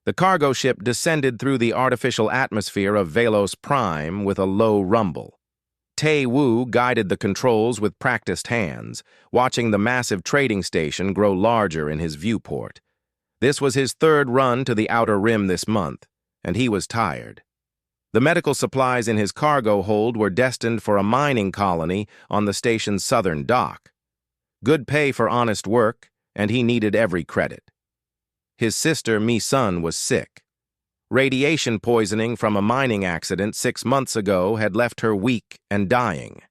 The cargo ship descended through the artificial atmosphere of Velos Prime with a low rumble. Tae Woo guided the controls with practiced hands, watching the massive trading station grow larger in his viewport. This was his third run to the outer rim this month, and he was tired. The medical supplies in his cargo hold were destined for a mining colony on the station's southern dock. Good pay for honest work, and he needed every credit. His sister, Mi-sun, was sick. Radiation poisoning from a mining accident 6 months ago had left her weak and dying.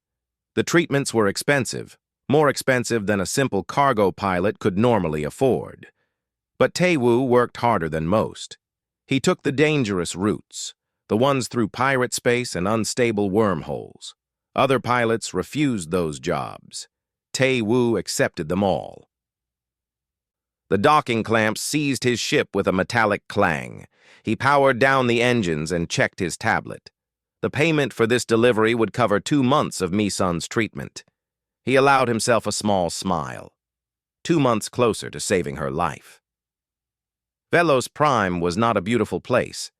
The treatments were expensive, more expensive than a simple cargo pilot could normally afford. But Tae-woo worked harder than most. He took the dangerous routes, the ones through pirate space and unstable wormholes. Other pilots refused those jobs. Tae-woo accepted them all. The docking clamps seized his ship with a metallic clang. He powered down the engines and checked his tablet. The payment for this delivery would cover 2 months of Mi-sun's treatment. He allowed himself a small smile. 2 months closer to saving her life. Velos Prime was not a beautiful place.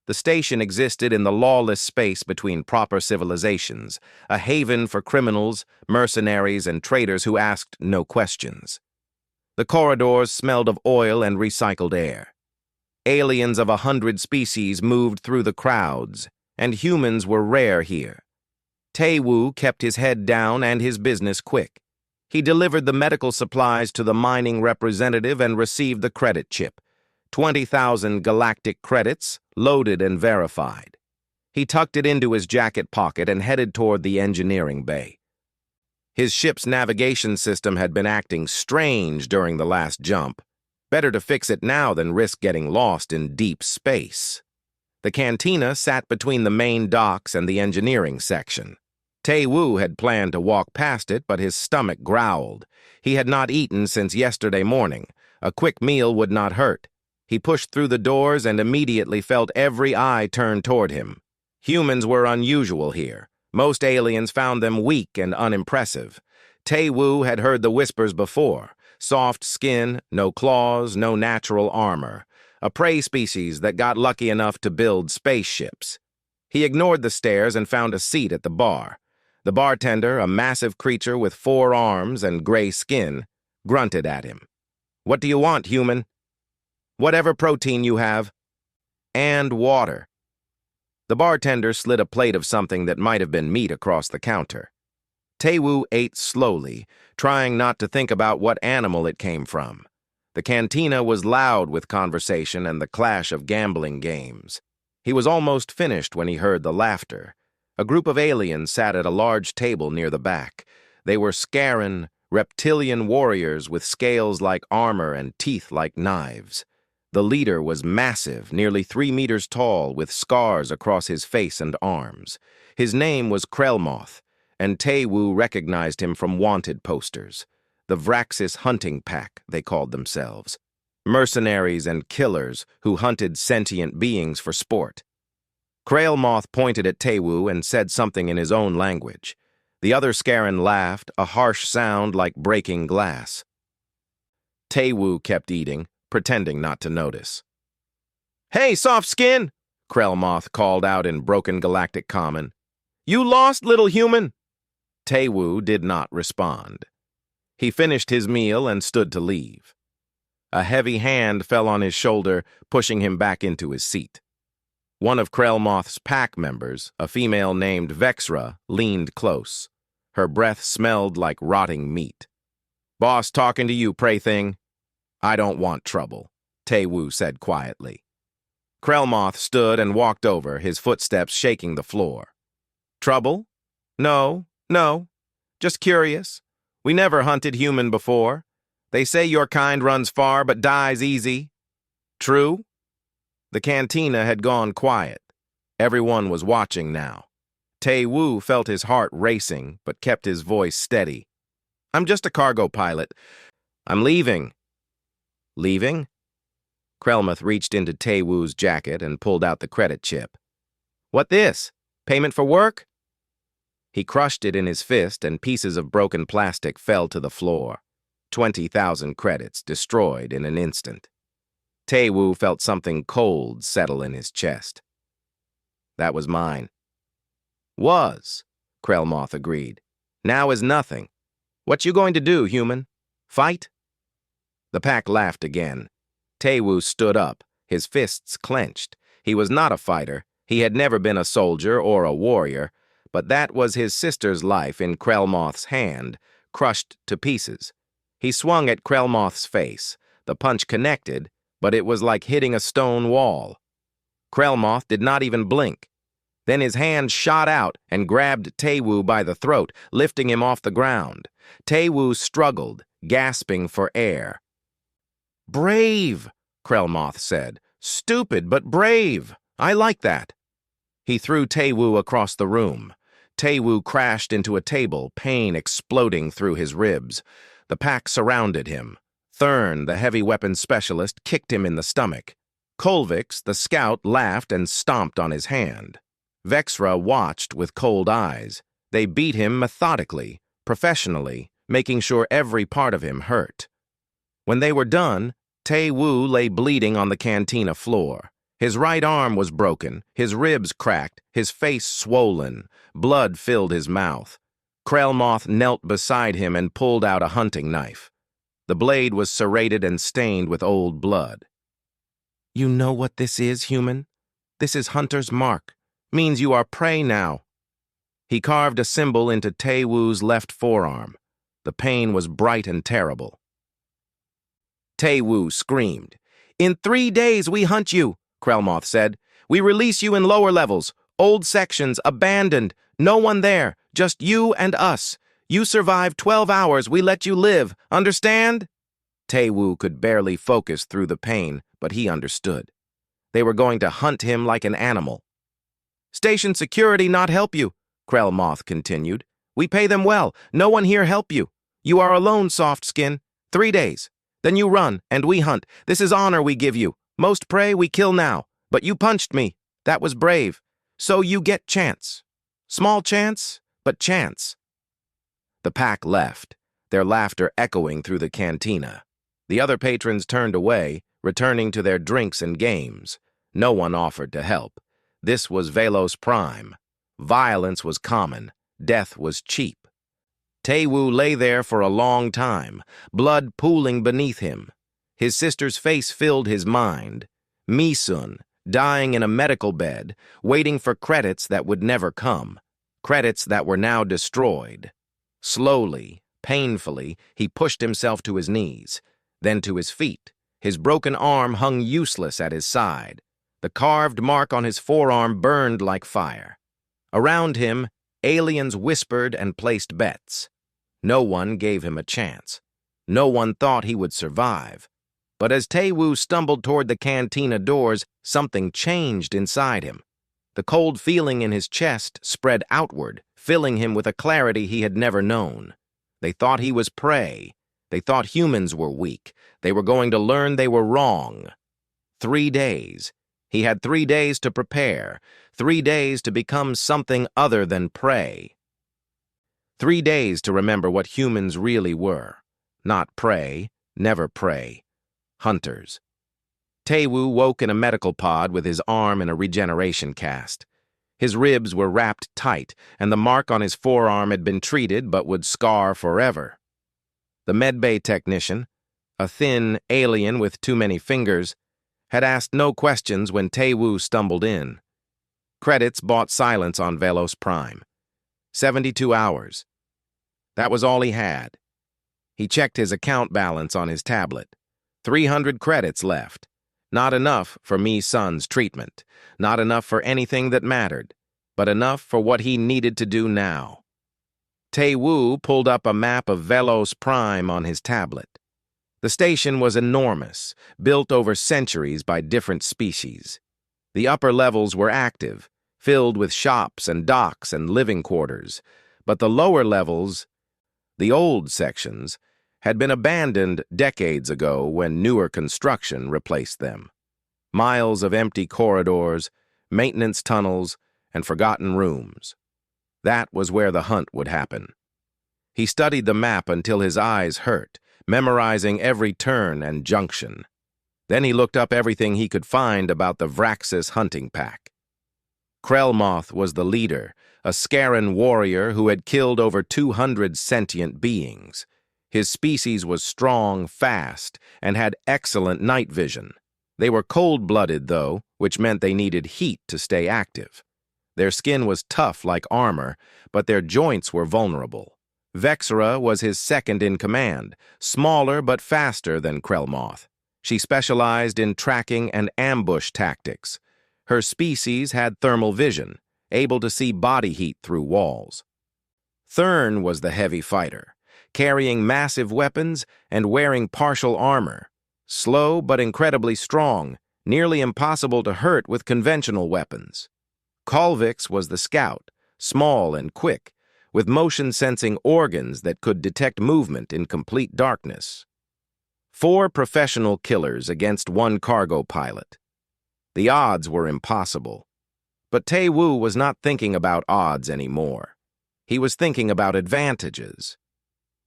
The station existed in the lawless space between proper civilizations, a haven for criminals, mercenaries, and traders who asked no questions. The corridors smelled of oil and recycled air. Aliens of 100 species moved through the crowds, and humans were rare here. Tae-woo kept his head down and his business quick. He delivered the medical supplies to the mining representative and received the credit chip. 20,000 galactic credits, loaded and verified. He tucked it into his jacket pocket and headed toward the engineering bay. His ship's navigation system had been acting strange during the last jump. Better to fix it now than risk getting lost in deep space. The cantina sat between the main docks and the engineering section. Tae-woo had planned to walk past it, but his stomach growled. He had not eaten since yesterday morning. A quick meal would not hurt. He pushed through the doors and immediately felt every eye turn toward him. Humans were unusual here. Most aliens found them weak and unimpressive. Tae-woo had heard the whispers before. Soft skin, no claws, no natural armor. A prey species that got lucky enough to build spaceships. He ignored the stares and found a seat at the bar. The bartender, a massive creature with 4 arms and gray skin, grunted at him. "What do you want, human?" "Whatever protein you have." "And water." The bartender slid a plate of something that might have been meat across the counter. Tae-woo ate slowly, trying not to think about what animal it came from. The cantina was loud with conversation and the clash of gambling games. He was almost finished when he heard the laughter. A group of aliens sat at a large table near the back. They were Scaran, reptilian warriors with scales like armor and teeth like knives. The leader was massive, nearly 3 meters tall, with scars across his face and arms. His name was Krellmoth, and Tae-woo recognized him from wanted posters. The Vraxis Hunting Pack, they called themselves. Mercenaries and killers who hunted sentient beings for sport. Krellmoth pointed at Tae-woo and said something in his own language. The other Scaran laughed, a harsh sound like breaking glass. Tae-woo kept eating, pretending not to notice. "Hey, soft skin!" Krellmoth called out in broken galactic common. "You lost, little human?" Tae-woo did not respond. He finished his meal and stood to leave. A heavy hand fell on his shoulder, pushing him back into his seat. One of Krellmoth's pack members, a female named Vexra, leaned close. Her breath smelled like rotting meat. "Boss talking to you, prey thing." "I don't want trouble," Tae-woo said quietly. Krellmoth stood and walked over, his footsteps shaking the floor. "Trouble? No. Just curious. We never hunted human before. They say your kind runs far but dies easy. True?" The cantina had gone quiet. Everyone was watching now. Tae-woo felt his heart racing, but kept his voice steady. "I'm just a cargo pilot. I'm leaving." "Leaving?" Krellmoth reached into Tae-woo's jacket and pulled out the credit chip. "What this? Payment for work?" He crushed it in his fist and pieces of broken plastic fell to the floor. 20,000 credits destroyed in an instant. Taewoo felt something cold settle in his chest. That was mine. Was, Krellmoth agreed. Now is nothing. What you going to do, human? Fight? The pack laughed again. Taewoo stood up, his fists clenched. He was not a fighter. He had never been a soldier or a warrior, but that was his sister's life in Krellmoth's hand, crushed to pieces. He swung at Krellmoth's face. The punch connected, but it was like hitting a stone wall. Krellmoth did not even blink. Then his hand shot out and grabbed Taewoo by the throat, lifting him off the ground. Taewoo struggled, gasping for air. "Brave," Krellmoth said. "Stupid, but brave. I like that." He threw Taewoo across the room. Taewoo crashed into a table, pain exploding through his ribs. The pack surrounded him. Thurn, the heavy weapons specialist, kicked him in the stomach. Kolvix, the scout, laughed and stomped on his hand. Vexra watched with cold eyes. They beat him methodically, professionally, making sure every part of him hurt. When they were done, Taewoo lay bleeding on the cantina floor. His right arm was broken, his ribs cracked, his face swollen. Blood filled his mouth. Krellmoth knelt beside him and pulled out a hunting knife. The blade was serrated and stained with old blood. "You know what this is, human? This is Hunter's mark. Means you are prey now." He carved a symbol into Taewoo's left forearm. The pain was bright and terrible. Taewoo screamed. "In 3 days we hunt you," Krellmoth said. "We release you in lower levels. Old sections, abandoned. No one there. Just you and us. You survive 12 hours, we let you live. Understand?" Taewoo could barely focus through the pain, but he understood. They were going to hunt him like an animal. "Station security not help you," Krellmoth continued. "We pay them well. No one here help you. You are alone, soft skin. 3 days. Then you run, and we hunt. This is honor we give you. Most prey we kill now. But you punched me. That was brave. So you get chance. Small chance, but chance." The pack left, their laughter echoing through the cantina. The other patrons turned away, returning to their drinks and games. No one offered to help. This was Velos Prime. Violence was common. Death was cheap. Taewoo lay there for a long time, blood pooling beneath him. His sister's face filled his mind. Misun, dying in a medical bed, waiting for credits that would never come. Credits that were now destroyed. Slowly, painfully, he pushed himself to his knees, then to his feet. His broken arm hung useless at his side. The carved mark on his forearm burned like fire. Around him, aliens whispered and placed bets. No one gave him a chance. No one thought he would survive. But as Taewoo stumbled toward the cantina doors, something changed inside him. The cold feeling in his chest spread outward, filling him with a clarity he had never known. They thought he was prey. They thought humans were weak. They were going to learn they were wrong. 3 days. He had 3 days to prepare. 3 days to become something other than prey. 3 days to remember what humans really were. Not prey, never prey. Hunters. Taewoo woke in a medical pod with his arm in a regeneration cast. His ribs were wrapped tight, and the mark on his forearm had been treated but would scar forever. The medbay technician, a thin alien with too many fingers, had asked no questions when Taewoo stumbled in. Credits bought silence on Velos Prime. 72 hours. That was all he had. He checked his account balance on his tablet. 300 credits left. Not enough for Mi-sun's treatment. Not enough for anything that mattered. But enough for what he needed to do now. Taewoo pulled up a map of Velos Prime on his tablet. The station was enormous, built over centuries by different species. The upper levels were active, filled with shops and docks and living quarters, but the lower levels, the old sections, had been abandoned decades ago when newer construction replaced them. Miles of empty corridors, maintenance tunnels, and forgotten rooms. That was where the hunt would happen. He studied the map until his eyes hurt, memorizing every turn and junction. Then he looked up everything he could find about the Vraxis hunting pack. Krellmoth was the leader, a Scaran warrior who had killed over 200 sentient beings. His species was strong, fast, and had excellent night vision. They were cold-blooded, though, which meant they needed heat to stay active. Their skin was tough like armor, but their joints were vulnerable. Vexera was his second in command, smaller but faster than Krellmoth. She specialized in tracking and ambush tactics. Her species had thermal vision, able to see body heat through walls. Thurn was the heavy fighter, carrying massive weapons and wearing partial armor. Slow but incredibly strong, nearly impossible to hurt with conventional weapons. Kolvix was the scout, small and quick, with motion-sensing organs that could detect movement in complete darkness. 4 professional killers against 1 cargo pilot. The odds were impossible. But Tae-Woo was not thinking about odds anymore. He was thinking about advantages.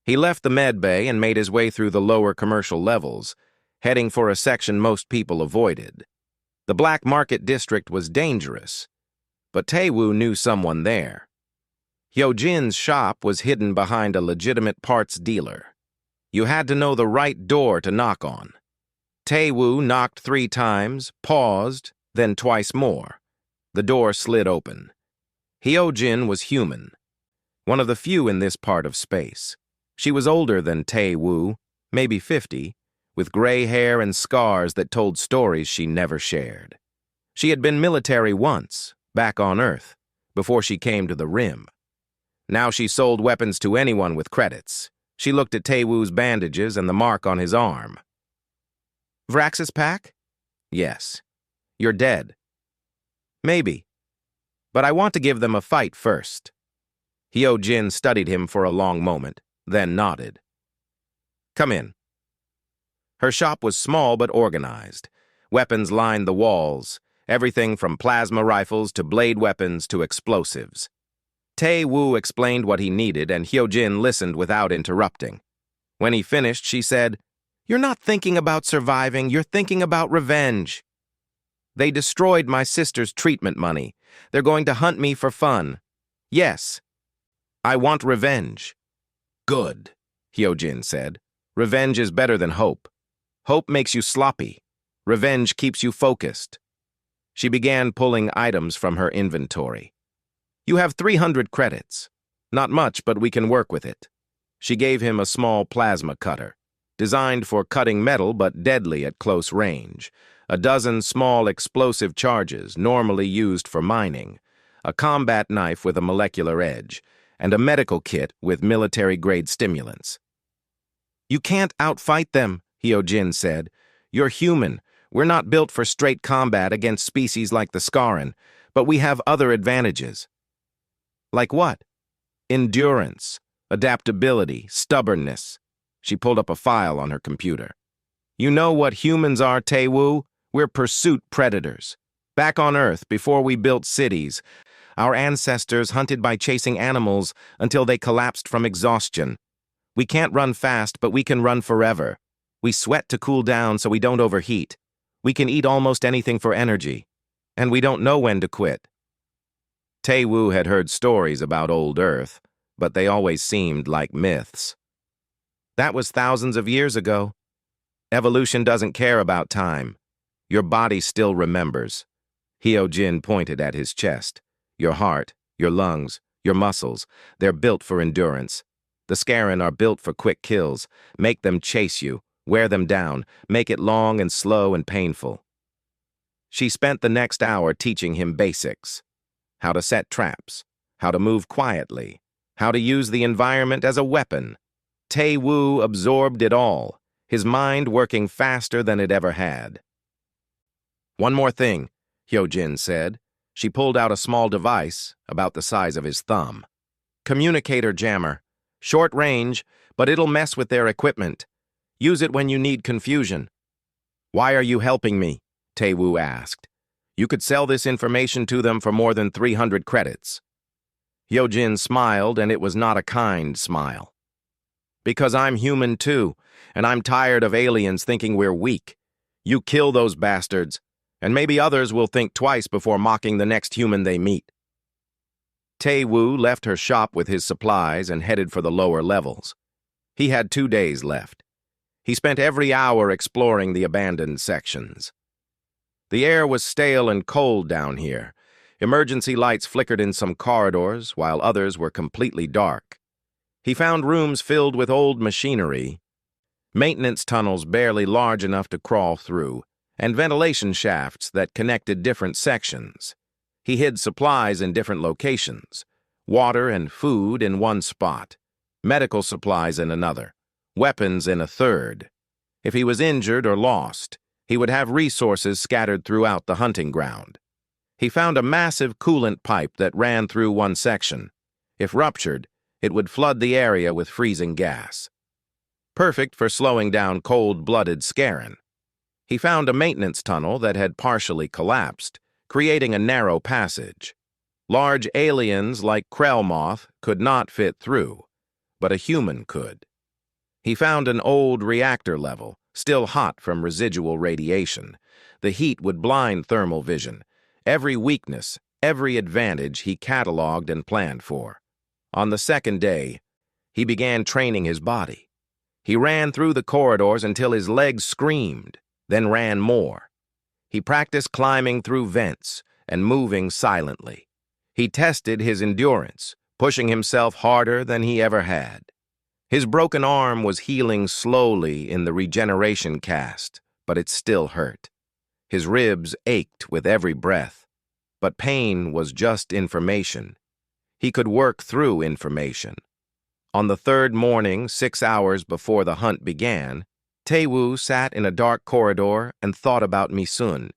He left the med bay and made his way through the lower commercial levels, heading for a section most people avoided. The black market district was dangerous, but Tae-Woo knew someone there. Hyojin's shop was hidden behind a legitimate parts dealer. You had to know the right door to knock on. Tae-Woo knocked 3 times, paused, then twice more. The door slid open. Hyojin was human, one of the few in this part of space. She was older than Tae-Woo, maybe 50, with gray hair and scars that told stories she never shared. She had been military once, back on Earth, before she came to the Rim. Now she sold weapons to anyone with credits. She looked at Tae-Woo's bandages and the mark on his arm. Vraxis pack? Yes. You're dead. Maybe. But I want to give them a fight first. Hyojin studied him for a long moment, then nodded. Come in. Her shop was small but organized. Weapons lined the walls, everything from plasma rifles to blade weapons to explosives. Tae-Woo explained what he needed, and Hyojin listened without interrupting. When he finished, she said, "You're not thinking about surviving, you're thinking about revenge. They destroyed my sister's treatment money. They're going to hunt me for fun. Yes, I want revenge." Good, Hyojin said. Revenge is better than hope. Hope makes you sloppy. Revenge keeps you focused. She began pulling items from her inventory. You have 300 credits. Not much, but we can work with it. She gave him a small plasma cutter, designed for cutting metal but deadly at close range. A dozen small explosive charges, normally used for mining, a combat knife with a molecular edge, and a medical kit with military-grade stimulants. You can't outfight them, Hyojin said. You're human. We're not built for straight combat against species like the Scaran, but we have other advantages. Like what? Endurance, adaptability, stubbornness. She pulled up a file on her computer. You know what humans are, Tae-Woo? We're pursuit predators. Back on Earth, before we built cities, our ancestors hunted by chasing animals until they collapsed from exhaustion. We can't run fast, but we can run forever. We sweat to cool down so we don't overheat. We can eat almost anything for energy. And we don't know when to quit. Tae-Woo had heard stories about old Earth, but they always seemed like myths. That was thousands of years ago. Evolution doesn't care about time. Your body still remembers. Hyojin pointed at his chest. Your heart, your lungs, your muscles, they're built for endurance. The Scaran are built for quick kills. Make them chase you, wear them down, make it long and slow and painful. She spent the next hour teaching him basics. How to set traps, how to move quietly, how to use the environment as a weapon. Tae-Woo absorbed it all, his mind working faster than it ever had. One more thing, Hyojin said. She pulled out a small device, about the size of his thumb. Communicator jammer. Short range, but it'll mess with their equipment. Use it when you need confusion. Why are you helping me? Tae-Woo asked. You could sell this information to them for more than 300 credits. Hyojin smiled, and it was not a kind smile. Because I'm human too, and I'm tired of aliens thinking we're weak. You kill those bastards, and maybe others will think twice before mocking the next human they meet. Tae-woo left her shop with his supplies and headed for the lower levels. He had 2 days left. He spent every hour exploring the abandoned sections. The air was stale and cold down here. Emergency lights flickered in some corridors, while others were completely dark. He found rooms filled with old machinery, maintenance tunnels barely large enough to crawl through, and ventilation shafts that connected different sections. He hid supplies in different locations, water and food in one spot, medical supplies in another, weapons in a third. If he was injured or lost, he would have resources scattered throughout the hunting ground. He found a massive coolant pipe that ran through one section. If ruptured, it would flood the area with freezing gas. Perfect for slowing down cold-blooded Scaran. He found a maintenance tunnel that had partially collapsed, creating a narrow passage. Large aliens like Krellmoth could not fit through, but a human could. He found an old reactor level, still hot from residual radiation. The heat would blind thermal vision. Every weakness, every advantage he cataloged and planned for. On the second day, he began training his body. He ran through the corridors until his legs screamed, then ran more. He practiced climbing through vents and moving silently. He tested his endurance, pushing himself harder than he ever had. His broken arm was healing slowly in the regeneration cast, but it still hurt. His ribs ached with every breath, but pain was just information. He could work through information. On the third morning, 6 hours before the hunt began, Tae-woo sat in a dark corridor and thought about Mi-sun.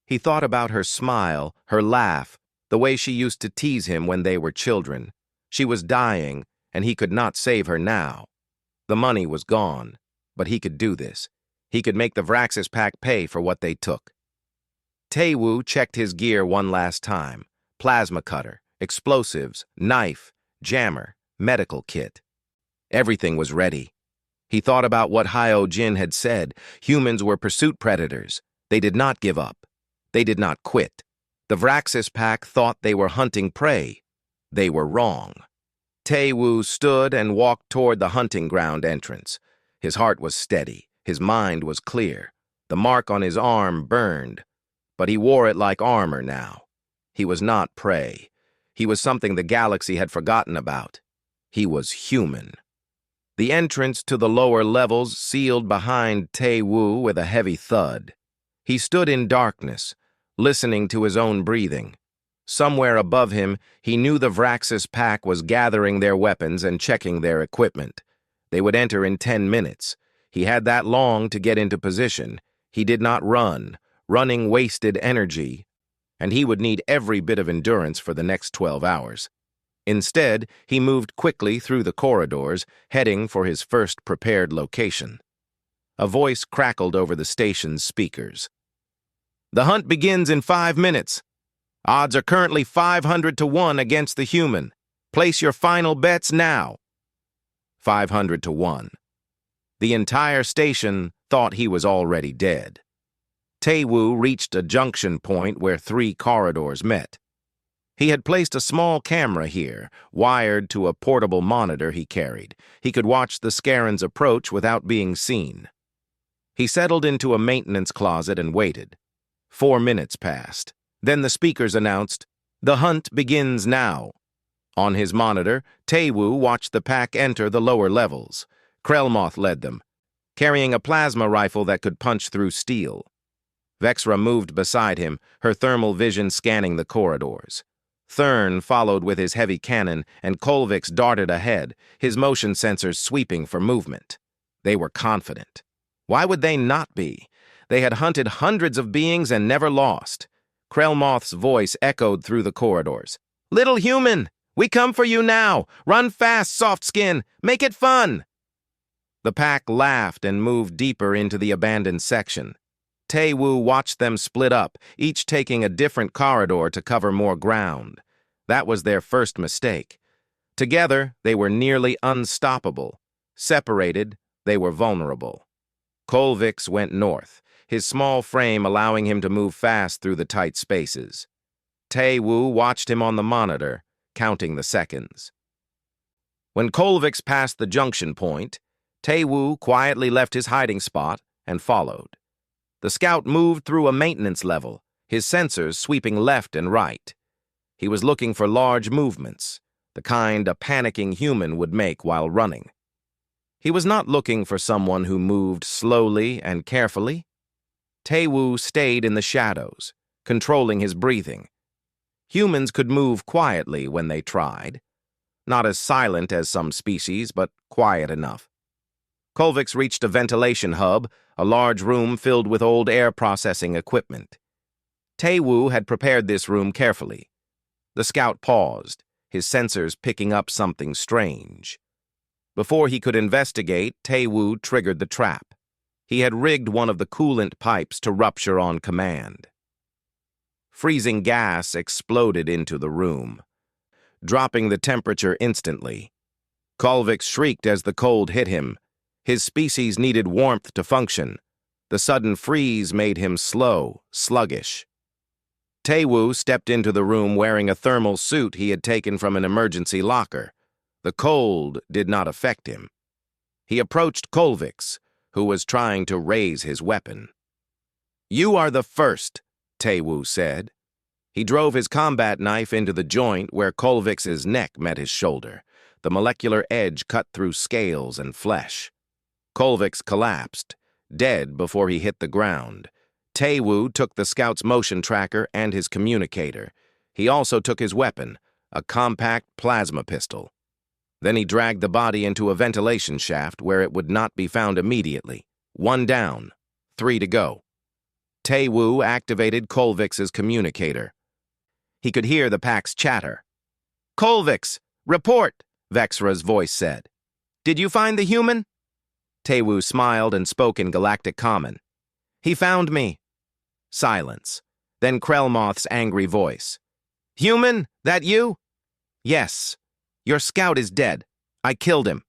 He thought about her smile, her laugh, the way she used to tease him when they were children. She was dying, and he could not save her now. The money was gone, but he could do this. He could make the Vraxis pack pay for what they took. Tae-woo checked his gear one last time. Plasma cutter, explosives, knife, jammer, medical kit. Everything was ready. He thought about what Hyo-jin had said. Humans were pursuit predators. They did not give up. They did not quit. The Vraxis pack thought they were hunting prey. They were wrong. Tae-woo stood and walked toward the hunting ground entrance. His heart was steady. His mind was clear. The mark on his arm burned, but he wore it like armor now. He was not prey. He was something the galaxy had forgotten about. He was human. The entrance to the lower levels sealed behind Tae-woo with a heavy thud. He stood in darkness, listening to his own breathing. Somewhere above him, he knew the Vraxis pack was gathering their weapons and checking their equipment. They would enter in 10 minutes. He had that long to get into position. He did not run. Running wasted energy, and he would need every bit of endurance for the next 12 hours. Instead, he moved quickly through the corridors, heading for his first prepared location. A voice crackled over the station's speakers. "The hunt begins in 5 minutes. Odds are currently 500 to 1 against the human. Place your final bets now." 500 to 1. The entire station thought he was already dead. Tae-woo reached a junction point where 3 corridors met. He had placed a small camera here, wired to a portable monitor he carried. He could watch the Scarans approach without being seen. He settled into a maintenance closet and waited. 4 minutes passed. Then the speakers announced, "The hunt begins now." On his monitor, Tae-woo watched the pack enter the lower levels. Krellmoth led them, carrying a plasma rifle that could punch through steel. Vexra moved beside him, her thermal vision scanning the corridors. Thurn followed with his heavy cannon, and Kolvix darted ahead, his motion sensors sweeping for movement. They were confident. Why would they not be? They had hunted hundreds of beings and never lost. Krellmoth's voice echoed through the corridors. "Little human, we come for you now. Run fast, soft skin. Make it fun." The pack laughed and moved deeper into the abandoned section. Tae-woo watched them split up, each taking a different corridor to cover more ground. That was their first mistake. Together, they were nearly unstoppable. Separated, they were vulnerable. Kolvix went north. his small frame allowing him to move fast through the tight spaces. Tae-woo watched him on the monitor, counting the seconds. When Kolvix passed the junction point, Tae-woo quietly left his hiding spot and followed. The scout moved through a maintenance level, his sensors sweeping left and right. He was looking for large movements, the kind a panicking human would make while running. He was not looking for someone who moved slowly and carefully. Tae-woo stayed in the shadows, controlling his breathing. Humans could move quietly when they tried. Not as silent as some species, but quiet enough. Kolvix reached a ventilation hub, a large room filled with old air processing equipment. Tae-woo had prepared this room carefully. The scout paused, his sensors picking up something strange. Before he could investigate, Tae-woo triggered the trap. He had rigged one of the coolant pipes to rupture on command. Freezing gas exploded into the room, dropping the temperature instantly. Kolvix shrieked as the cold hit him. His species needed warmth to function. The sudden freeze made him slow, sluggish. Tae-woo stepped into the room wearing a thermal suit he had taken from an emergency locker. The cold did not affect him. He approached Kolvix, who was trying to raise his weapon. "You are the first," Tae-woo said. He drove his combat knife into the joint where Kolvix's neck met his shoulder. The molecular edge cut through scales and flesh. Kolvix collapsed, dead before he hit the ground. Tae-woo took the scout's motion tracker and his communicator. He also took his weapon, a compact plasma pistol. Then he dragged the body into a ventilation shaft where it would not be found immediately. 1 down, 3 to go. Tae-woo activated Kolvix's communicator. He could hear the pack's chatter. "Kolvix, report," Vexra's voice said. "Did you find the human?" Tae-woo smiled and spoke in Galactic Common. "He found me." Silence. Then Krellmoth's angry voice. "Human, that you?" "Yes. Your scout is dead. I killed him."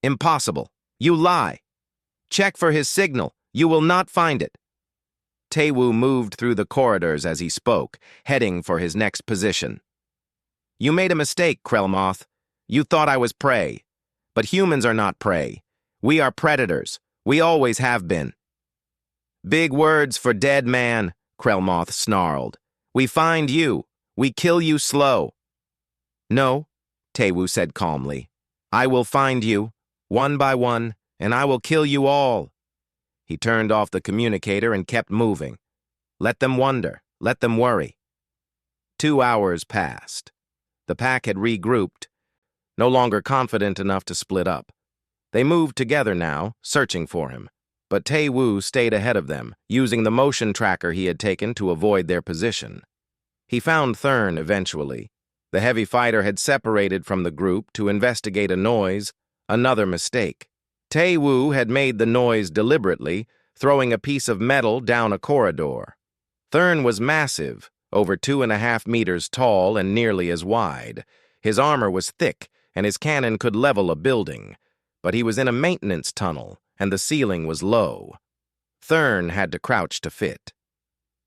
"Impossible. You lie. Check for his signal. You will not find it." Tae-woo moved through the corridors as he spoke, heading for his next position. "You made a mistake, Krellmoth. You thought I was prey. But humans are not prey. We are predators. We always have been." "Big words for dead man," Krellmoth snarled. "We find you. We kill you slow." "No," Tae-woo said calmly. "I will find you, one by one, and I will kill you all." He turned off the communicator and kept moving. Let them wonder. Let them worry. 2 hours passed. The pack had regrouped, no longer confident enough to split up. They moved together now, searching for him. But Tae-woo stayed ahead of them, using the motion tracker he had taken to avoid their position. He found Thurn eventually. The heavy fighter had separated from the group to investigate a noise, another mistake. Tae-woo had made the noise deliberately, throwing a piece of metal down a corridor. Thurn was massive, over 2.5 meters tall and nearly as wide. His armor was thick, and his cannon could level a building. But he was in a maintenance tunnel, and the ceiling was low. Thurn had to crouch to fit.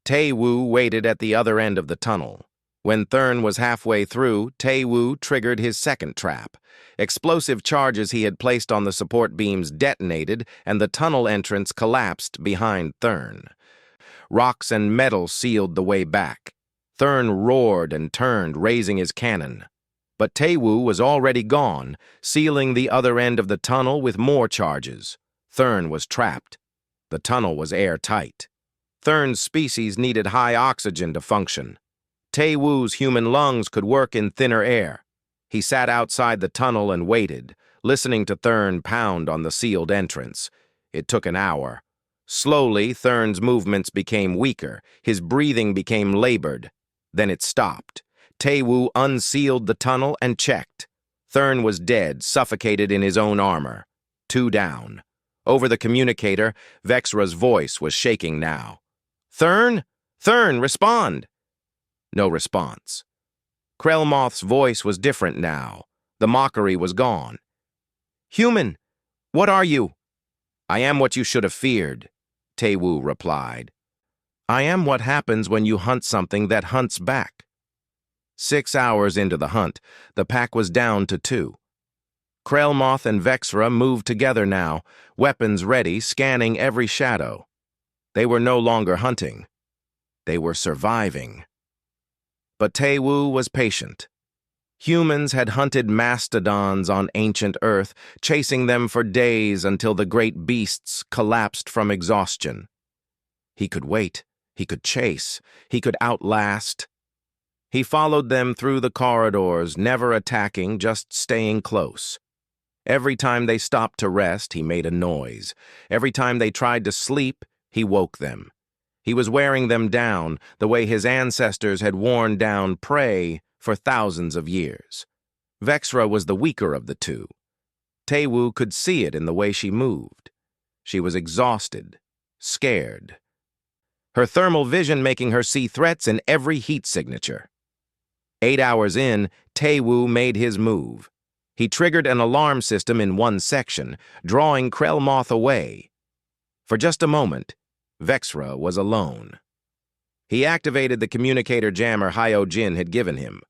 Tae-woo waited at the other end of the tunnel. When Thurn was halfway through, Tae-woo triggered his second trap. Explosive charges he had placed on the support beams detonated, and the tunnel entrance collapsed behind Thurn. Rocks and metal sealed the way back. Thurn roared and turned, raising his cannon. But Tae-woo was already gone, sealing the other end of the tunnel with more charges. Thurn was trapped. The tunnel was airtight. Thurn's species needed high oxygen to function. Tae-woo's human lungs could work in thinner air. He sat outside the tunnel and waited, listening to Thurn pound on the sealed entrance. It took an hour. Slowly, Thurn's movements became weaker. His breathing became labored. Then it stopped. Tae-woo unsealed the tunnel and checked. Thurn was dead, suffocated in his own armor. 2 down. Over the communicator, Vexra's voice was shaking now. "Thurn? Thurn, respond!" No response. Krellmoth's voice was different now. The mockery was gone. "Human, what are you?" "I am what you should have feared. Tae-woo replied. I am what happens when you hunt something that hunts back. 6 hours into the hunt, the pack was down to 2. Krellmoth and Vexra moved together now, weapons ready, scanning every shadow. They were no longer hunting. They were surviving. But Tae-woo was patient. Humans had hunted mastodons on ancient Earth, chasing them for days until the great beasts collapsed from exhaustion. He could wait, he could chase, he could outlast. He followed them through the corridors, never attacking, just staying close. Every time they stopped to rest, he made a noise. Every time they tried to sleep, he woke them. He was wearing them down, the way his ancestors had worn down prey for thousands of years. Vexra was the weaker of the two. Tae-woo could see it in the way she moved. She was exhausted, scared. Her thermal vision making her see threats in every heat signature. 8 hours in, Tae-woo made his move. He triggered an alarm system in one section, drawing Krellmoth away. For just a moment, Vexra was alone. He activated the communicator jammer Hyojin had given him.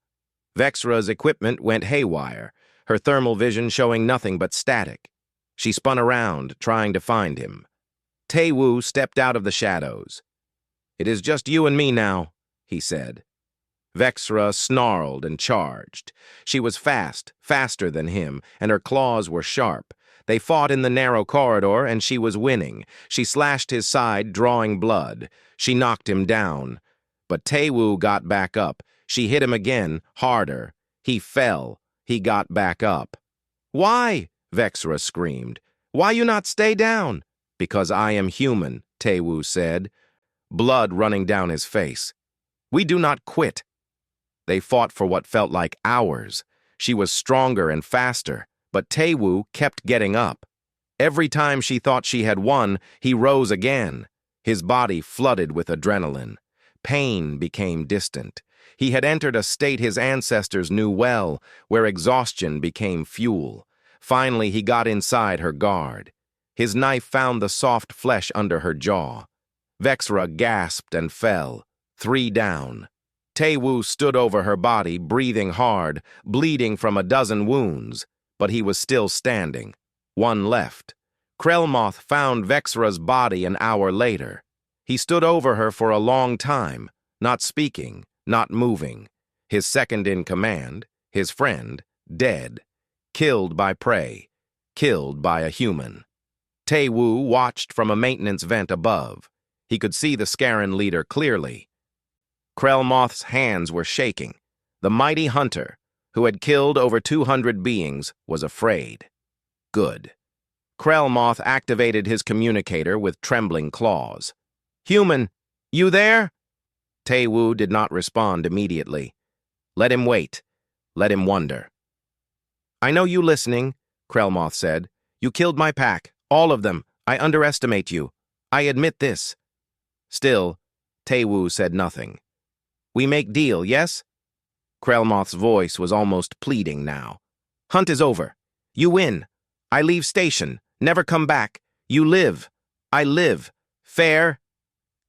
Vexra's equipment went haywire, her thermal vision showing nothing but static. She spun around, trying to find him. Tae-woo stepped out of the shadows. "It is just you and me now," he said. Vexra snarled and charged. She was fast, faster than him, and her claws were sharp. They fought in the narrow corridor, and she was winning. She slashed his side, drawing blood. She knocked him down. But Tae-woo got back up. She hit him again, harder. He fell. He got back up. "Why?" Vexra screamed. "Why you not stay down?" "Because I am human," Tae-woo said, blood running down his face. "We do not quit." They fought for what felt like hours. She was stronger and faster, but Tae-woo kept getting up. Every time she thought she had won, he rose again. His body flooded with adrenaline. Pain became distant. He had entered a state his ancestors knew well, where exhaustion became fuel. Finally, he got inside her guard. His knife found the soft flesh under her jaw. Vexra gasped and fell, 3 down. Tae-woo stood over her body, breathing hard, bleeding from a dozen wounds, but he was still standing. 1 left. Krellmoth found Vexra's body an hour later. He stood over her for a long time, not speaking, not moving. His second in command, his friend, dead, killed by prey, killed by a human. Tae-woo watched from a maintenance vent above. He could see the Scarran leader clearly. Krellmoth's hands were shaking. The mighty hunter, who had killed over 200 beings, was afraid. Good. Krellmoth activated his communicator with trembling claws. "Human, you there?" Tae-woo did not respond immediately. Let him wait. Let him wonder. "I know you listening," Krellmoth said. "You killed my pack, all of them. I underestimate you. I admit this." Still, Tae-woo said nothing. "We make deal, yes?" Krellmoth's voice was almost pleading now. "Hunt is over. You win. I leave station. Never come back. You live. I live. Fair?"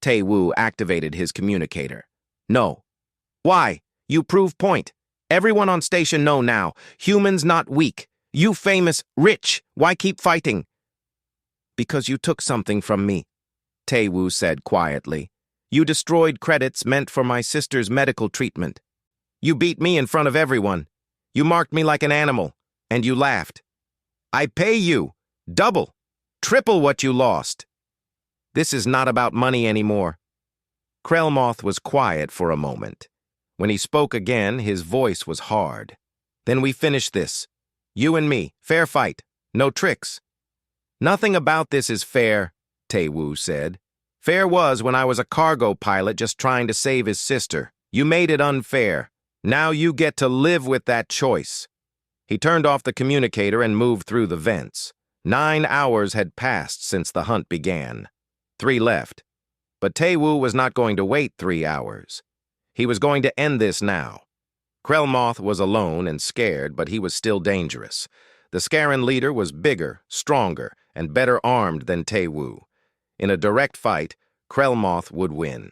Tae-woo activated his communicator. "No." "Why? You prove point. Everyone on station know now. Humans not weak. You famous, rich. Why keep fighting?" "Because you took something from me," Tae-woo said quietly. "You destroyed credits meant for my sister's medical treatment. You beat me in front of everyone. You marked me like an animal, and you laughed. I pay you. Double, triple what you lost. This is not about money anymore." Krellmoth was quiet for a moment. When he spoke again, his voice was hard. "Then we finish this. You and me, fair fight, no tricks." "Nothing about this is fair," Tae-woo said. "Fair was when I was a cargo pilot just trying to save his sister. You made it unfair. Now you get to live with that choice." He turned off the communicator and moved through the vents. 9 hours had passed since the hunt began. 3 left. But Tae-woo was not going to wait 3 hours. He was going to end this now. Krellmoth was alone and scared, but he was still dangerous. The Scarran leader was bigger, stronger, and better armed than Tae-woo. In a direct fight, Krellmoth would win.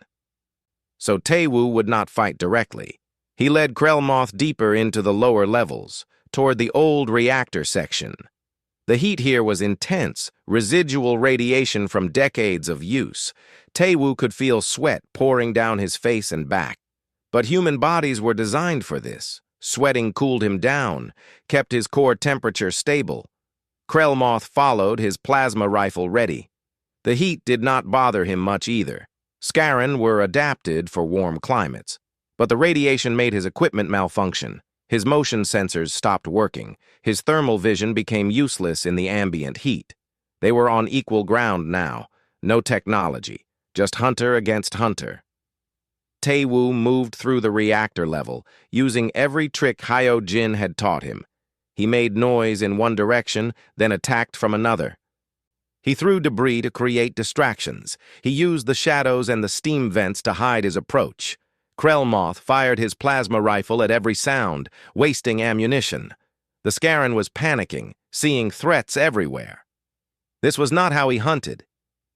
So Taewoo would not fight directly. He led Krellmoth deeper into the lower levels, toward the old reactor section. The heat here was intense, residual radiation from decades of use. Taewoo could feel sweat pouring down his face and back. But human bodies were designed for this. Sweating cooled him down, kept his core temperature stable. Krellmoth followed, his plasma rifle ready. The heat did not bother him much either. Scarran were adapted for warm climates. But the radiation made his equipment malfunction. His motion sensors stopped working. His thermal vision became useless in the ambient heat. They were on equal ground now. No technology. Just hunter against hunter. Taewoo moved through the reactor level, using every trick Hyojin had taught him. He made noise in one direction, then attacked from another. He threw debris to create distractions. He used the shadows and the steam vents to hide his approach. Krellmoth fired his plasma rifle at every sound, wasting ammunition. The Scarran was panicking, seeing threats everywhere. This was not how he hunted.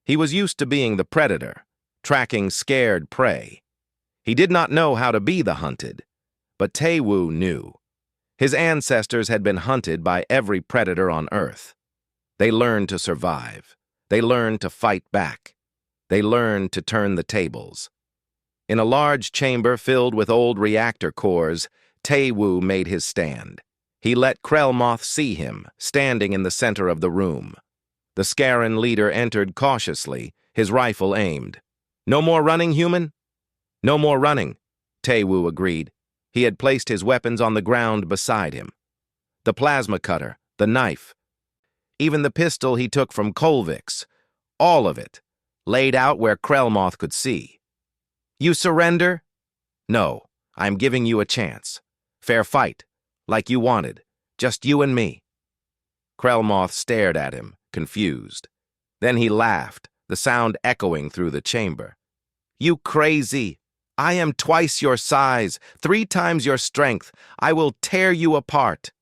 He was used to being the predator, tracking scared prey. He did not know how to be the hunted, but Taewoo knew. His ancestors had been hunted by every predator on Earth. They learned to survive. They learned to fight back. They learned to turn the tables. In a large chamber filled with old reactor cores, Taewoo made his stand. He let Krellmoth see him, standing in the center of the room. The Scarran leader entered cautiously, his rifle aimed. "No more running, human?" "No more running," Taewoo agreed. He had placed his weapons on the ground beside him. The plasma cutter, the knife, even the pistol he took from Kolvik's, all of it, laid out where Krellmoth could see. "You surrender?" "No, I'm giving you a chance. Fair fight, like you wanted, just you and me." Krellmoth stared at him, confused. Then he laughed, the sound echoing through the chamber. "You crazy! I am twice your size, 3 times your strength. I will tear you apart."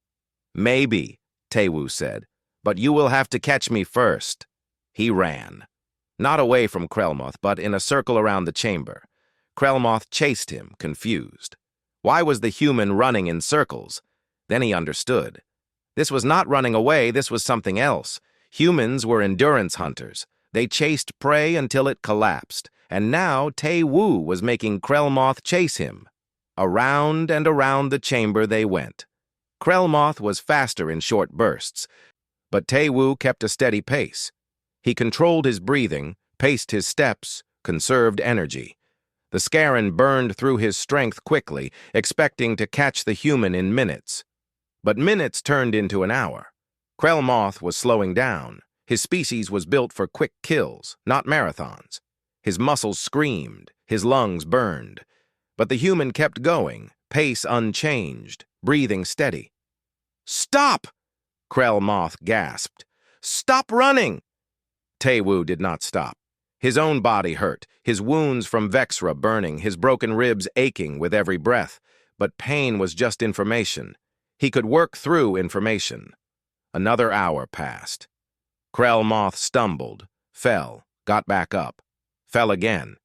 "Maybe," Taewoo said, "but you will have to catch me first." He ran. Not away from Krellmoth, but in a circle around the chamber. Krellmoth chased him, confused. Why was the human running in circles? Then he understood. This was not running away, this was something else. Humans were endurance hunters. They chased prey until it collapsed. And now Taewoo was making Krellmoth chase him. Around and around the chamber they went. Krellmoth was faster in short bursts, but Taewoo kept a steady pace. He controlled his breathing, paced his steps, conserved energy. The Scarran burned through his strength quickly, expecting to catch the human in minutes. But minutes turned into an hour. Krellmoth was slowing down. His species was built for quick kills, not marathons. His muscles screamed, his lungs burned. But the human kept going, pace unchanged, breathing steady. "Stop!" Krellmoth gasped. "Stop running!" Taewoo did not stop. His own body hurt, his wounds from Vexra burning, his broken ribs aching with every breath. But pain was just information. He could work through information. Another hour passed. Krellmoth stumbled, fell, got back up. Fell again.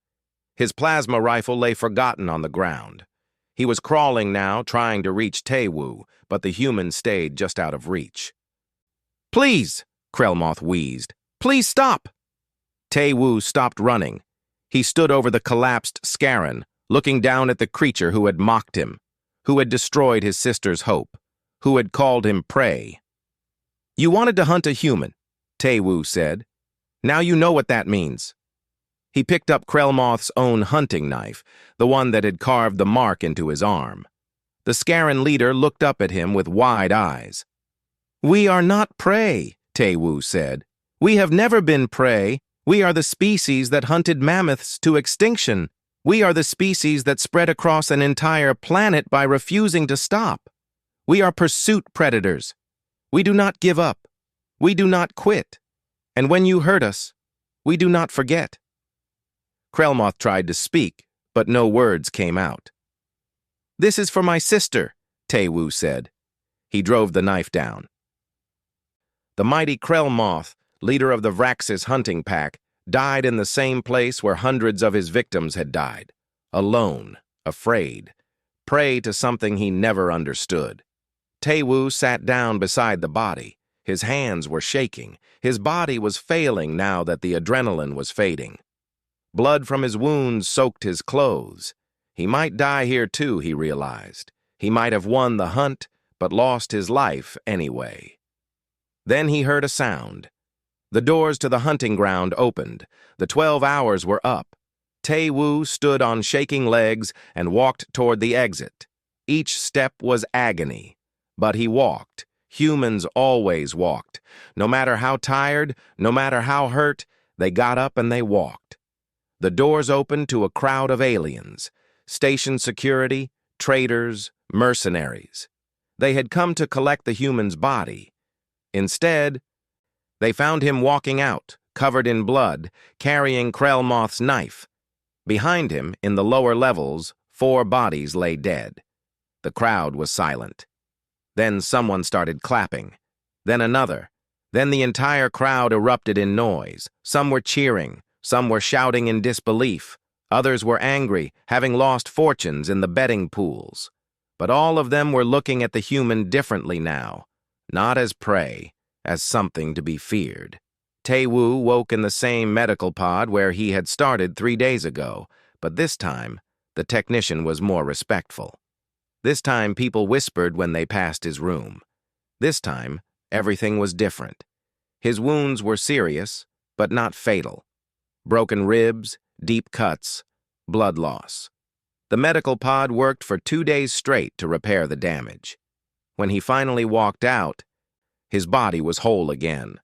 His plasma rifle lay forgotten on the ground. He was crawling now, trying to reach Taewoo, but the human stayed just out of reach. "Please," Krellmoth wheezed. "Please stop!" Taewoo stopped running. He stood over the collapsed Scarran, looking down at the creature who had mocked him, who had destroyed his sister's hope, who had called him prey. "You wanted to hunt a human," Taewoo said. "Now you know what that means." He picked up Krellmoth's own hunting knife, the one that had carved the mark into his arm. The Scarran leader looked up at him with wide eyes. "We are not prey," Taewoo said. "We have never been prey. We are the species that hunted mammoths to extinction. We are the species that spread across an entire planet by refusing to stop. We are pursuit predators. We do not give up. We do not quit. And when you hurt us, we do not forget." Krellmoth tried to speak, but no words came out. "This is for my sister," Taewoo said. He drove the knife down. The mighty Krellmoth, leader of the Vraxis hunting pack, died in the same place where hundreds of his victims had died, alone, afraid, prey to something he never understood. Tae-woo sat down beside the body. His hands were shaking. His body was failing now that the adrenaline was fading. Blood from his wounds soaked his clothes. He might die here too, he realized. He might have won the hunt, but lost his life anyway. Then he heard a sound. The doors to the hunting ground opened. The 12 hours were up. Tae-woo stood on shaking legs and walked toward the exit. Each step was agony. But he walked. Humans always walked. No matter how tired, no matter how hurt, they got up and they walked. The doors opened to a crowd of aliens, station security, traders, mercenaries. They had come to collect the human's body. Instead, they found him walking out, covered in blood, carrying Krellmoth's knife. Behind him, in the lower levels, 4 bodies lay dead. The crowd was silent. Then someone started clapping. Then another. Then the entire crowd erupted in noise. Some were cheering. Some were shouting in disbelief. Others were angry, having lost fortunes in the betting pools. But all of them were looking at the human differently now. Not as prey, as something to be feared. Tae-woo woke in the same medical pod where he had started 3 days ago, but this time, the technician was more respectful. This time, people whispered when they passed his room. This time, everything was different. His wounds were serious, but not fatal. Broken ribs, deep cuts, blood loss. The medical pod worked for 2 days straight to repair the damage. When he finally walked out, his body was whole again.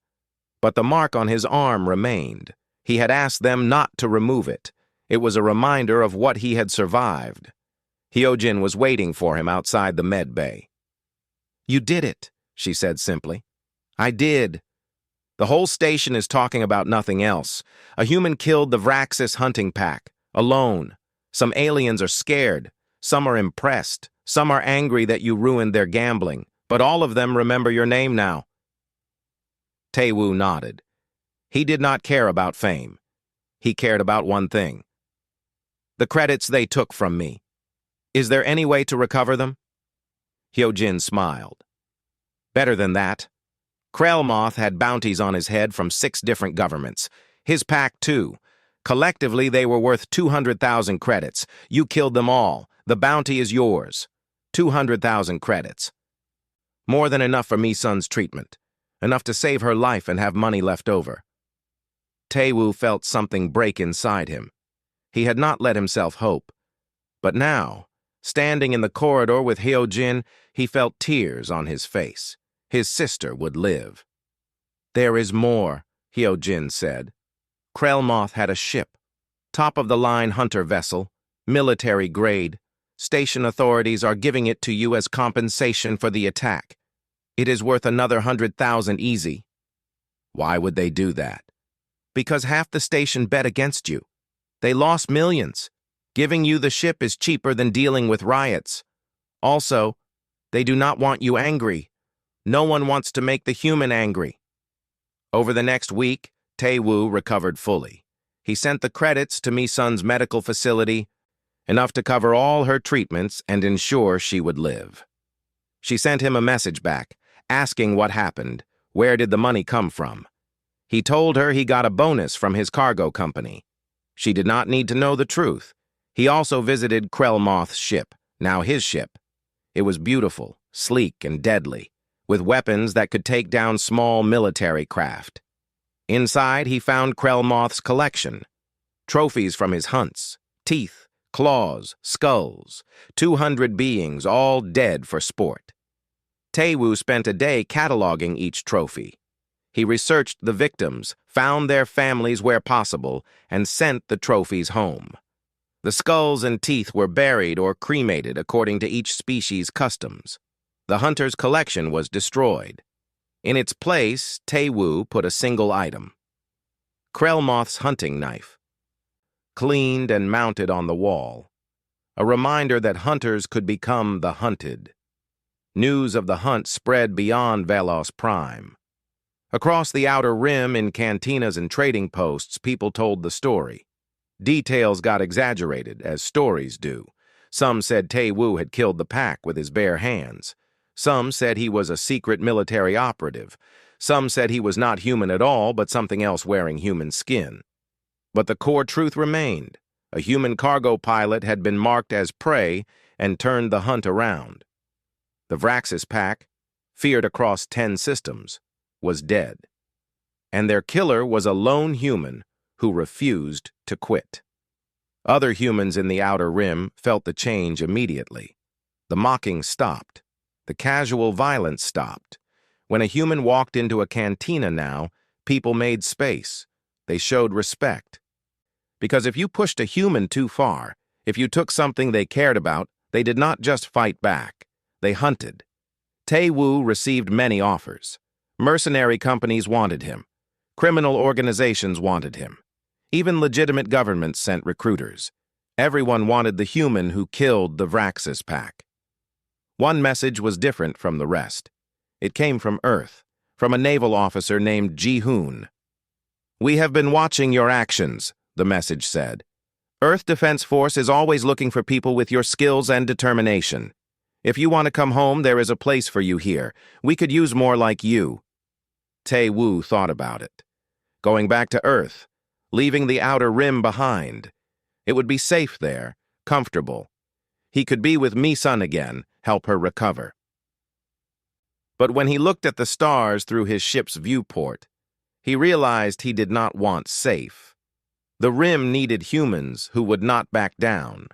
But the mark on his arm remained. He had asked them not to remove it. It was a reminder of what he had survived. Hyojin was waiting for him outside the med bay. "You did it," she said simply. "I did. The whole station is talking about nothing else. A human killed the Vraxis hunting pack, alone. Some aliens are scared. Some are impressed. Some are angry that you ruined their gambling. But all of them remember your name now." Tae-woo nodded. He did not care about fame. He cared about one thing. "The credits they took from me. Is there any way to recover them?" Hyojin smiled. "Better than that. Krellmoth had bounties on his head from 6 different governments. His pack, too. Collectively, they were worth 200,000 credits. You killed them all. The bounty is yours. 200,000 credits. More than enough for Mi-sun's treatment. Enough to save her life and have money left over." Tae-woo felt something break inside him. He had not let himself hope. But now, standing in the corridor with Hyojin, he felt tears on his face. His sister would live. "There is more," Hyojin said. "Krellmoth had a ship. Top-of-the-line hunter vessel, military grade. Station authorities are giving it to you as compensation for the attack. It is worth another 100,000 easy." "Why would they do that?" "Because half the station bet against you. They lost millions. Giving you the ship is cheaper than dealing with riots. Also, they do not want you angry. No one wants to make the human angry." Over the next week, Tae-woo recovered fully. He sent the credits to Mi-sun's medical facility, enough to cover all her treatments and ensure she would live. She sent him a message back, asking what happened, where did the money come from. He told her he got a bonus from his cargo company. She did not need to know the truth. He also visited Krellmoth's ship, now his ship. It was beautiful, sleek, and deadly, with weapons that could take down small military craft. Inside, he found Krellmoth's collection. Trophies from his hunts, teeth, claws, skulls, 200 beings all dead for sport. Tae-woo spent a day cataloging each trophy. He researched the victims, found their families where possible, and sent the trophies home. The skulls and teeth were buried or cremated according to each species' customs. The hunter's collection was destroyed. In its place, Tae-woo put a single item. Krellmoth's hunting knife. Cleaned and mounted on the wall. A reminder that hunters could become the hunted. News of the hunt spread beyond Velos Prime. Across the outer rim, in cantinas and trading posts, people told the story. Details got exaggerated, as stories do. Some said Tae-woo had killed the pack with his bare hands. Some said he was a secret military operative. Some said he was not human at all, but something else wearing human skin. But the core truth remained. A human cargo pilot had been marked as prey and turned the hunt around. The Vraxis pack, feared across 10 systems, was dead. And their killer was a lone human who refused to quit. Other humans in the outer rim felt the change immediately. The mocking stopped. The casual violence stopped. When a human walked into a cantina now, people made space. They showed respect. Because if you pushed a human too far, if you took something they cared about, they did not just fight back. They hunted. Tae-woo received many offers. Mercenary companies wanted him. Criminal organizations wanted him. Even legitimate governments sent recruiters. Everyone wanted the human who killed the Vraxis pack. One message was different from the rest. It came from Earth, from a naval officer named Ji-hoon. "We have been watching your actions," the message said. "Earth Defense Force is always looking for people with your skills and determination. If you want to come home, there is a place for you here. We could use more like you." Tae-woo thought about it. Going back to Earth, leaving the outer rim behind. It would be safe there, comfortable. He could be with Mi-sun again, help her recover. But when he looked at the stars through his ship's viewport, he realized he did not want safe. The rim needed humans who would not back down,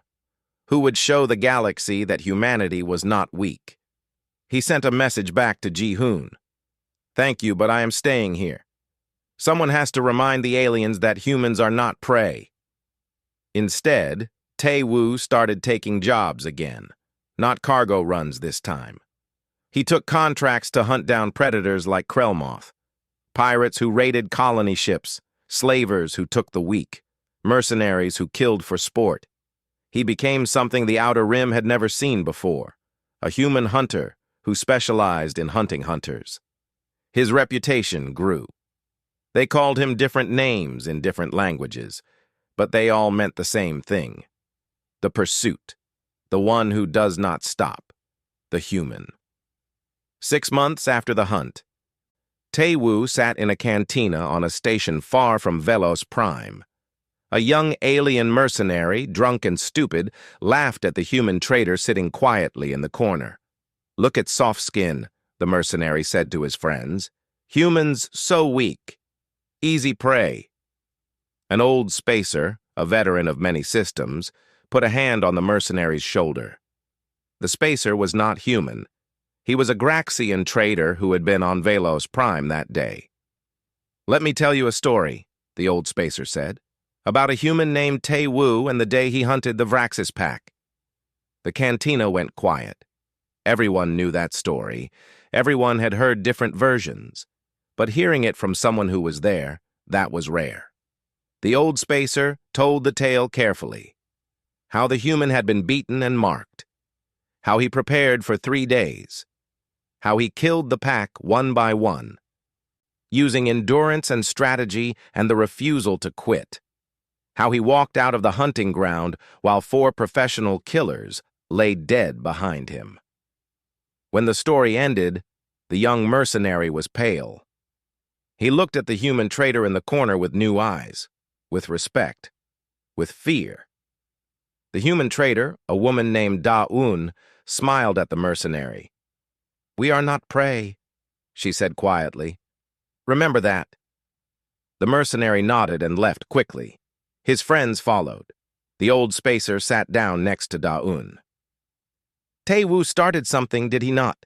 who would show the galaxy that humanity was not weak. He sent a message back to Ji-hoon. "Thank you, but I am staying here. Someone has to remind the aliens that humans are not prey." Instead, Tae-woo started taking jobs again, not cargo runs this time. He took contracts to hunt down predators like Krellmoth, pirates who raided colony ships, slavers who took the weak, mercenaries who killed for sport. He became something the Outer Rim had never seen before, a human hunter who specialized in hunting hunters. His reputation grew. They called him different names in different languages, but they all meant the same thing. The pursuit, the one who does not stop, the human. 6 months after the hunt, Tae-woo sat in a cantina on a station far from Velos Prime. A young alien mercenary, drunk and stupid, laughed at the human trader sitting quietly in the corner. "Look at soft skin," the mercenary said to his friends. "Humans so weak. Easy prey." An old spacer, a veteran of many systems, put a hand on the mercenary's shoulder. The spacer was not human. He was a Graxian trader who had been on Velos Prime that day. "Let me tell you a story," the old spacer said, "about a human named Tae-woo and the day he hunted the Vraxis pack." The cantina went quiet. Everyone knew that story. Everyone had heard different versions. But hearing it from someone who was there, that was rare. The old spacer told the tale carefully. How the human had been beaten and marked. How he prepared for 3 days. How he killed the pack one by one, using endurance and strategy and the refusal to quit. How he walked out of the hunting ground while 4 professional killers lay dead behind him. When the story ended, the young mercenary was pale. He looked at the human trader in the corner with new eyes, with respect, with fear. The human trader, a woman named Da-un, smiled at the mercenary. "We are not prey," she said quietly. "Remember that." The mercenary nodded and left quickly. His friends followed. The old spacer sat down next to Da-un. "Tae-woo started something, did he not?"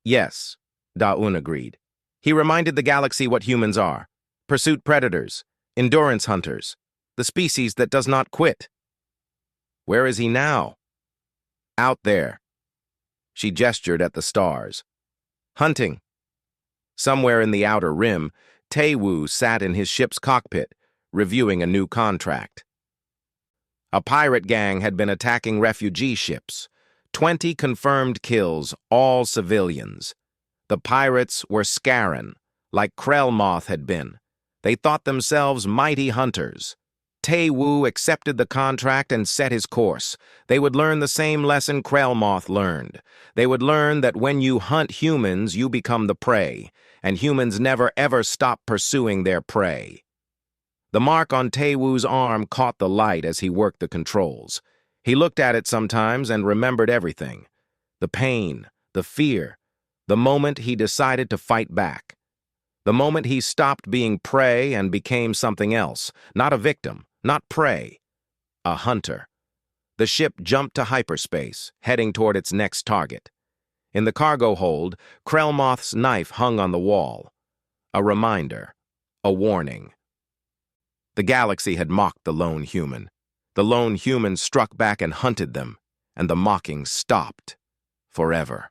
"Yes," Da-un agreed. "He reminded the galaxy what humans are. Pursuit predators, endurance hunters, the species that does not quit." "Where is he now?" "Out there." She gestured at the stars. "Hunting." Somewhere in the outer rim, Tae-woo sat in his ship's cockpit, reviewing a new contract. A pirate gang had been attacking refugee ships. 20 confirmed kills, all civilians. The pirates were Scaran, like Krell Moth had been. They thought themselves mighty hunters. Tae-woo accepted the contract and set his course. They would learn the same lesson Krell Moth learned. They would learn that when you hunt humans, you become the prey, and humans never ever stop pursuing their prey. The mark on Tae-woo's arm caught the light as he worked the controls. He looked at it sometimes and remembered everything. The pain, the fear, the moment he decided to fight back. The moment he stopped being prey and became something else, not a victim, not prey, a hunter. The ship jumped to hyperspace, heading toward its next target. In the cargo hold, Krellmoth's knife hung on the wall. A reminder, a warning. The galaxy had mocked the lone human. The lone human struck back and hunted them, and the mocking stopped forever.